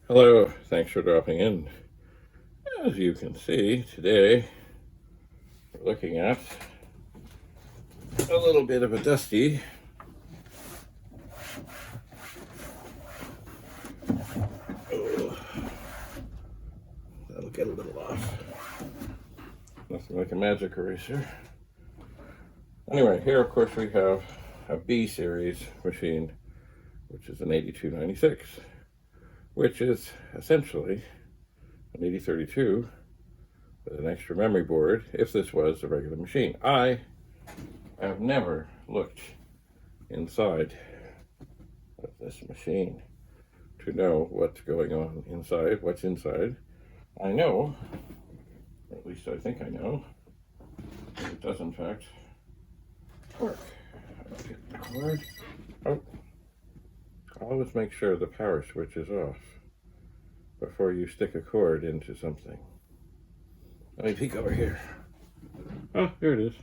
Hello, thanks for dropping in. As you can see, today we're looking at a little bit of a dusty that'll get a little off. Nothing like a magic eraser. Anyway, here of course we have a B series machine, which is an 8296, which is essentially an 8032 with an extra memory board if this was a regular machine. I have never looked inside of this machine to know what's going on inside, what's inside. I know, or at least I think I know, that it does in fact work. I'll get the cord. Oh, always make sure the power switch is off before you stick a cord into something. Let me peek over here. Oh, here it is.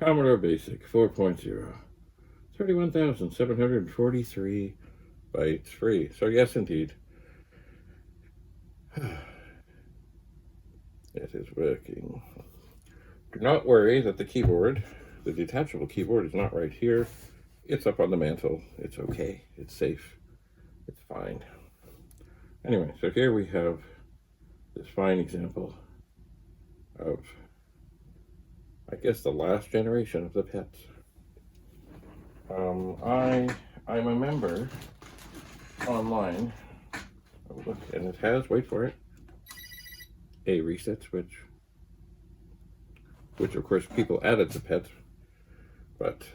Commodore Basic 4.0. 31,743 bytes free. So yes, indeed, it is working. Do not worry that the keyboard, the detachable keyboard, is not right here. It's up on the mantle. It's okay. It's safe. It's fine. Anyway, so here we have this fine example of, I guess, the last generation of the pets. I'm a member online. Oh, look, and it has, wait for it, a reset switch, which of course people added to pets, but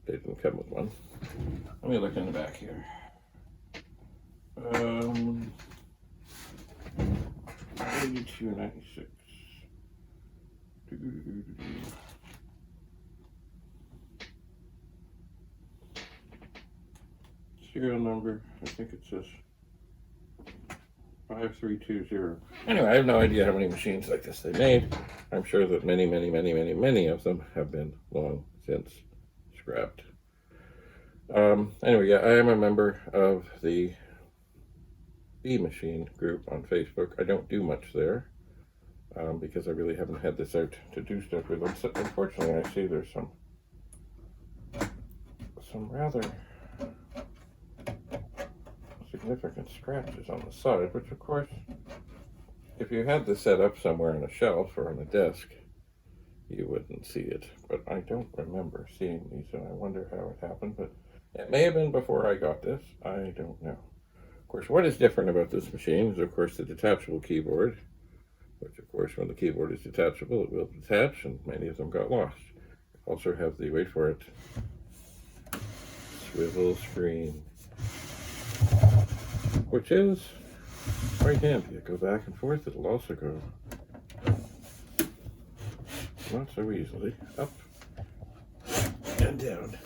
they didn't come with one. Let me look in the back here. 8296. Serial number, I think it says 5320. Anyway, I have no idea how many machines like this they made. I'm sure that many of them have been long since scrapped. Anyway, yeah, I am a member of the B Machine group on Facebook. I don't do much there because I really haven't had this out to do stuff with them. So, unfortunately, I see there's some rather significant scratches on the side, which of course, if you had this set up somewhere on a shelf or on a desk, you wouldn't see it. But I don't remember seeing these, and I wonder how it happened. But it may have been before I got this. I don't know. Of course, what is different about this machine is, of course, the detachable keyboard, which, of course, when the keyboard is detachable, it will detach, and many of them got lost. Also have the, wait for it, swivel screen, which is quite handy. You go back and forth, it'll also go not so easily up and down.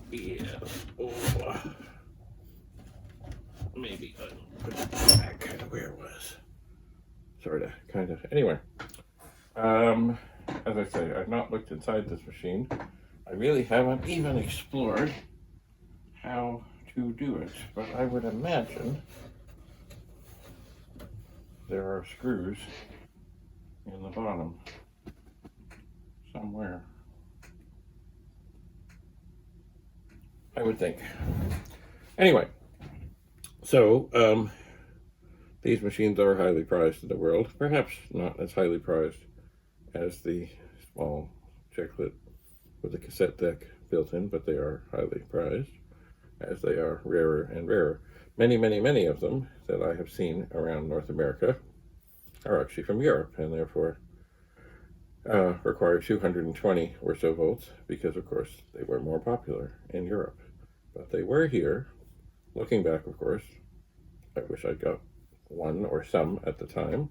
Yeah. Oh. Maybe I'll put it back kind of where it was. Sort of, kind of. Anyway, as I say, I've not looked inside this machine. I really haven't even explored how to do it, but I would imagine there are screws in the bottom somewhere. I would think. Anyway, so these machines are highly prized in the world. Perhaps not as highly prized as the small chiclet with a cassette deck built in, but they are highly prized, as they are rarer and rarer. Many of them that I have seen around North America are actually from Europe, and therefore require 220 or so volts, because of course they were more popular in Europe. But they were here. Looking back, of course, I wish I'd got one or some at the time.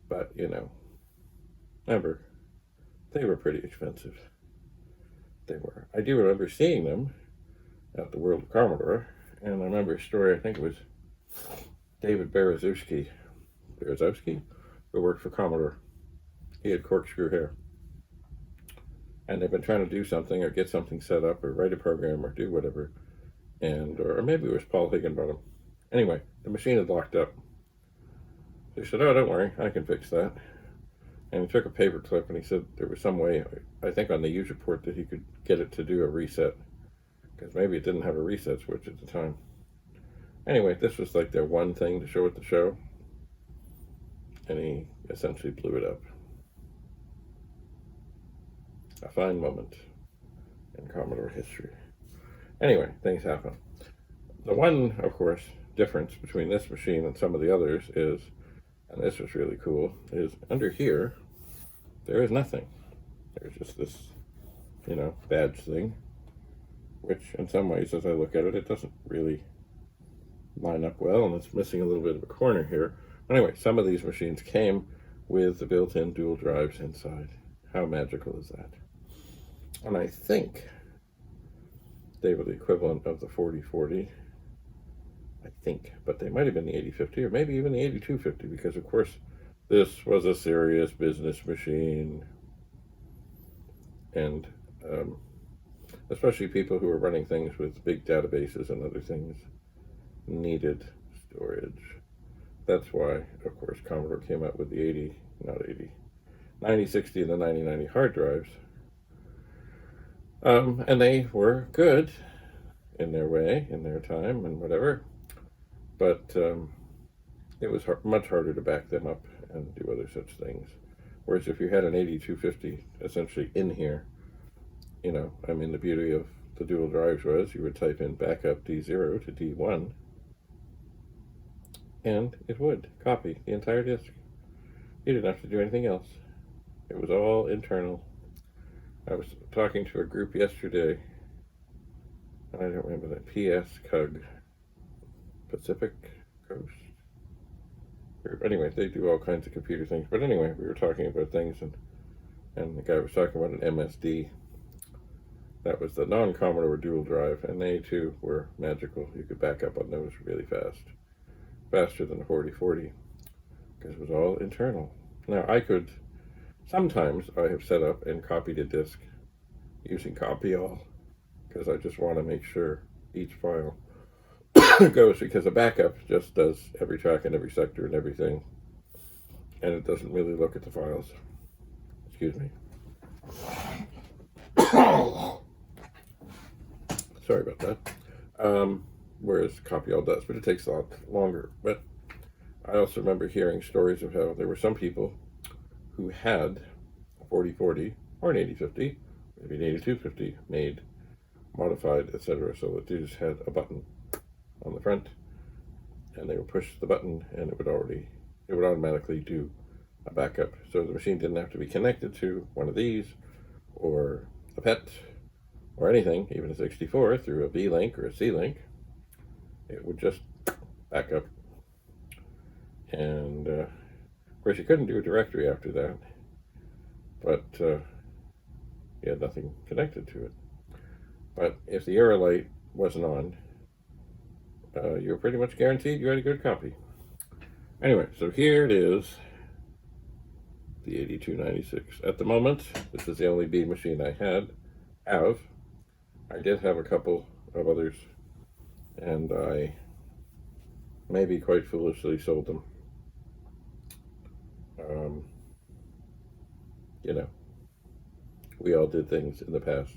But, you know, remember, they were pretty expensive. They were. I do remember seeing them at the World of Commodore, and I remember a story, I think it was David Berezowski, who worked for Commodore. He had corkscrew hair. And they've been trying to do something or get something set up or write a program or do whatever. and or maybe it was Paul Higginbottom. Anyway, the machine had locked up. He said, "Oh, don't worry, I can fix that." And he took a paper clip and he said there was some way, I think on the user port, that he could get it to do a reset, because maybe it didn't have a reset switch at the time. Anyway, this was like their one thing to show at the show, and he essentially blew it up. A fine moment in Commodore history. Anyway, things happen. The one, of course, difference between this machine and some of the others is, and this was really cool, is under here, there is nothing. There's just this, badge thing, which in some ways, as I look at it, it doesn't really line up well, and it's missing a little bit of a corner here. Anyway, some of these machines came with the built-in dual drives inside. How magical is that? And I think they were the equivalent of the 4040, I think, but they might have been the 8050 or maybe even the 8250, because of course this was a serious business machine, and especially people who were running things with big databases and other things needed storage. That's why, of course, Commodore came out with the 9060 and the 9090 hard drives. And they were good in their way, in their time, and whatever. But it was much harder to back them up and do other such things. Whereas if you had an 8250 essentially in here, the beauty of the dual drives was you would type in backup D0 to D1, and it would copy the entire disk. You didn't have to do anything else. It was all internal. I was talking to a group yesterday, and I don't remember that, TPUG, Pacific Coast. Anyway, they do all kinds of computer things. But anyway, we were talking about things, and the guy was talking about an MSD. That was the non-Commodore dual drive, and they too were magical. You could back up on those really fast, faster than the 4040, because it was all internal. Now, sometimes I have set up and copied a disk using copy all, because I just want to make sure each file goes, because a backup just does every track and every sector and everything, and it doesn't really look at the files. Excuse me. Sorry about that. Whereas copy all does, but it takes a lot longer. But I also remember hearing stories of how there were some people who had a 4040 or an 8050, maybe an 8250 made, modified, etc., so that they just had a button on the front, and they would push the button, and it would automatically do a backup. So the machine didn't have to be connected to one of these, or a PET, or anything, even a 64 through a V-Link or a C-Link. It would just back up. And of course, you couldn't do a directory after that, but you had nothing connected to it. But if the error light wasn't on, you were pretty much guaranteed you had a good copy. Anyway, so here it is, the 8296. At the moment, this is the only B machine I have. I did have a couple of others, and I maybe quite foolishly sold them. We all did things in the past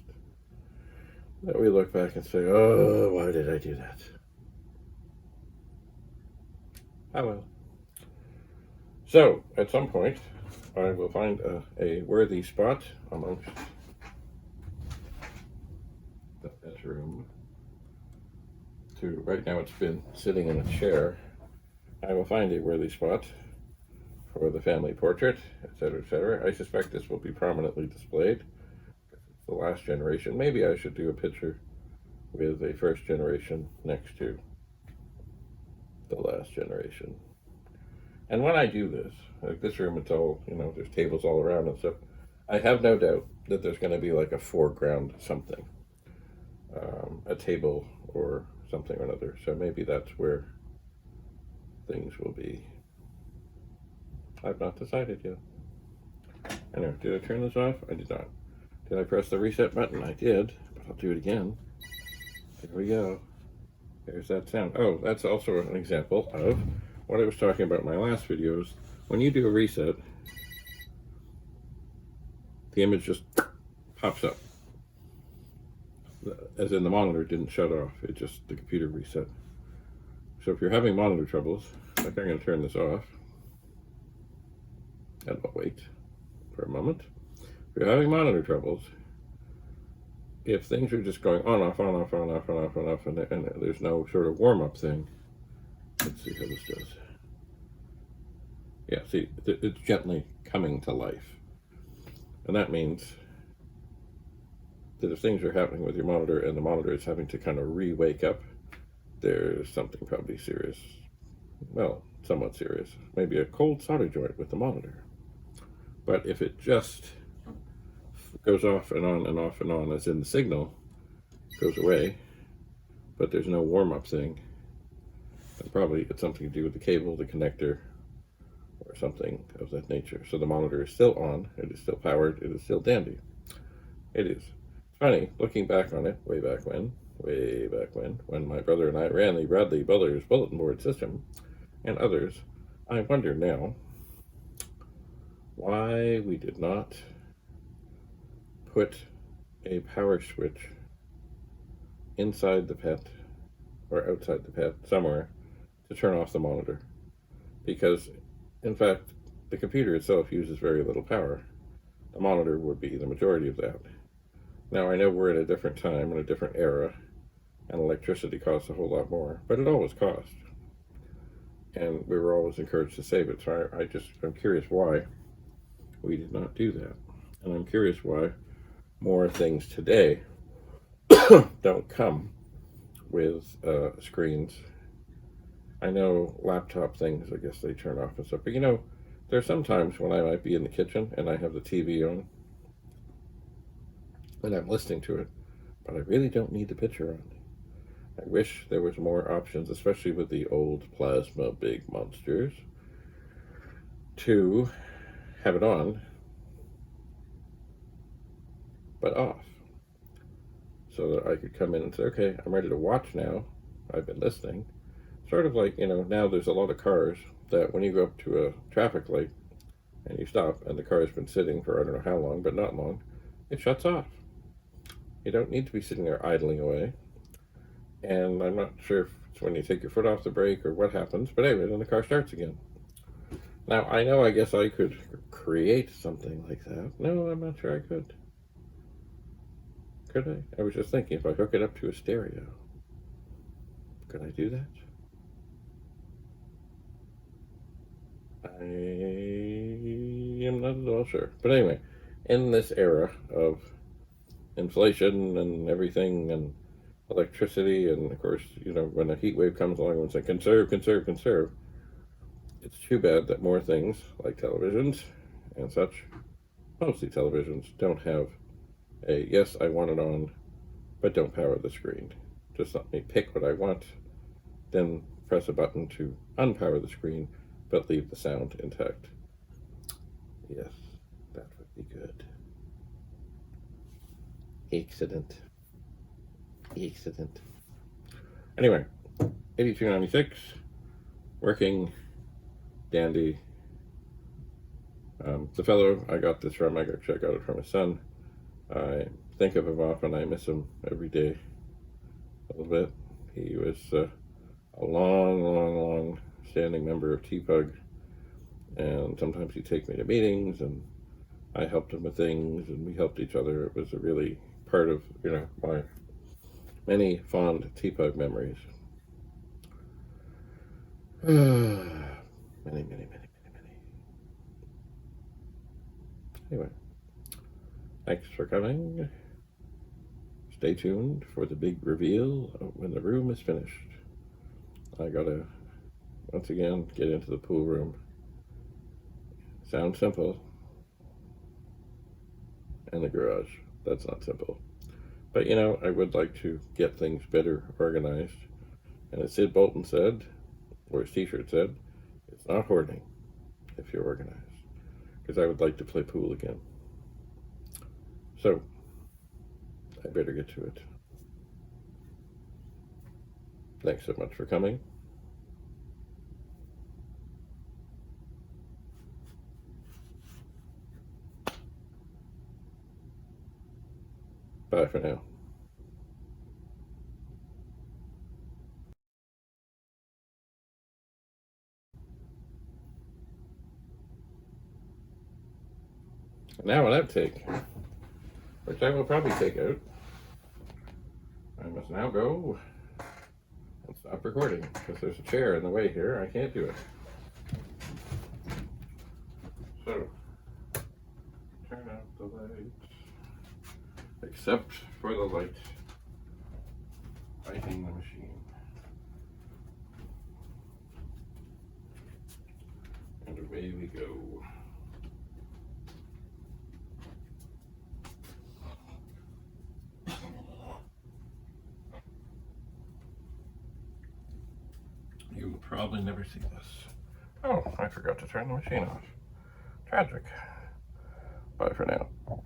that we look back and say, oh, why did I do that? Oh well. So, at some point, I will find a worthy spot amongst the bedroom. Right now it's been sitting in a chair. I will find a worthy spot for the family portrait, etc., etc. I suspect this will be prominently displayed. It's the last generation. Maybe I should do a picture with a first generation next to the last generation. And when I do this, like this room, it's all, there's tables all around and stuff. I have no doubt that there's going to be like a foreground something, a table or something or another. So maybe that's where things will be. I've not decided yet. Anyway, did I turn this off? I did not. Did I press the reset button? I did, but I'll do it again. There we go. There's that sound. Oh, that's also an example of what I was talking about in my last videos. When you do a reset, the image just pops up. As in, the monitor didn't shut off. It just, the computer reset. So if you're having monitor troubles, like I'm going to turn this off, and I'll wait for a moment. If you're having monitor troubles, if things are just going on, off, on, off, on, off, on, off, on, off, and there's no sort of warm-up thing, let's see how this does. Yeah, see, it's gently coming to life. And that means that if things are happening with your monitor and the monitor is having to kind of re-wake up, there's something probably serious. Well, somewhat serious. Maybe a cold solder joint with the monitor. But if it just goes off and on and off and on, as in the signal goes away, but there's no warm-up thing, then probably it's something to do with the cable, the connector, or something of that nature. So the monitor is still on, it is still powered, it is still dandy. It is. It's funny, looking back on it, way back when my brother and I ran the Bradley Brothers bulletin board system, and others, I wonder now why we did not put a power switch inside the PET or outside the PET somewhere to turn off the monitor. Because, in fact, the computer itself uses very little power. The monitor would be the majority of that. Now, I know we're in a different time, in a different era, and electricity costs a whole lot more, but it always cost. And we were always encouraged to save it, so I'm curious why we did not do that. And I'm curious why more things today don't come with screens. I know laptop things, I guess they turn off and stuff, but you know, there's sometimes when I might be in the kitchen and I have the TV on and I'm listening to it, but I really don't need the picture on. I wish there was more options, especially with the old plasma big monsters, to have it on, but off. So that I could come in and say, okay, I'm ready to watch now. I've been listening. Sort of like, you know, now there's a lot of cars that when you go up to a traffic light and you stop and the car has been sitting for I don't know how long, but not long, it shuts off. You don't need to be sitting there idling away. And I'm not sure if it's when you take your foot off the brake or what happens, but anyway, then the car starts again. Now, I know I guess I could create something like that. No, I'm not sure I could. Could I? I was just thinking, if I hook it up to a stereo, could I do that? I am not at all sure. But anyway, in this era of inflation and everything and electricity, and of course, you know, when a heat wave comes along and say conserve, conserve, conserve, it's too bad that more things like televisions and such, mostly televisions, don't have a yes, I want it on, but don't power the screen. Just let me pick what I want, then press a button to unpower the screen, but leave the sound intact. Yes, that would be good. Excellent. Anyway, 8296, working dandy. The fellow I got this from, I got it from his son. I think of him often. I miss him every day a little bit. He was a long standing member of TPUG, and sometimes he'd take me to meetings, and I helped him with things, and we helped each other. It was a really part of, you know, my many fond TPUG memories. Many. Anyway, thanks for coming. Stay tuned for the big reveal when the room is finished. I gotta, once again, get into the pool room. Sounds simple. And the garage. That's not simple. But, you know, I would like to get things better organized. And as Sid Bolton said, or his t-shirt said, it's not hoarding if you're organized. Because I would like to play pool again. So, I better get to it. Thanks so much for coming. Bye for now. Now an outtake, which I will probably take out. I must now go and stop recording because there's a chair in the way here. I can't do it. So, turn out the light, except for the light fighting the machine. And away we go. You will probably never see this. Oh, I forgot to turn the machine off. Tragic. Bye for now.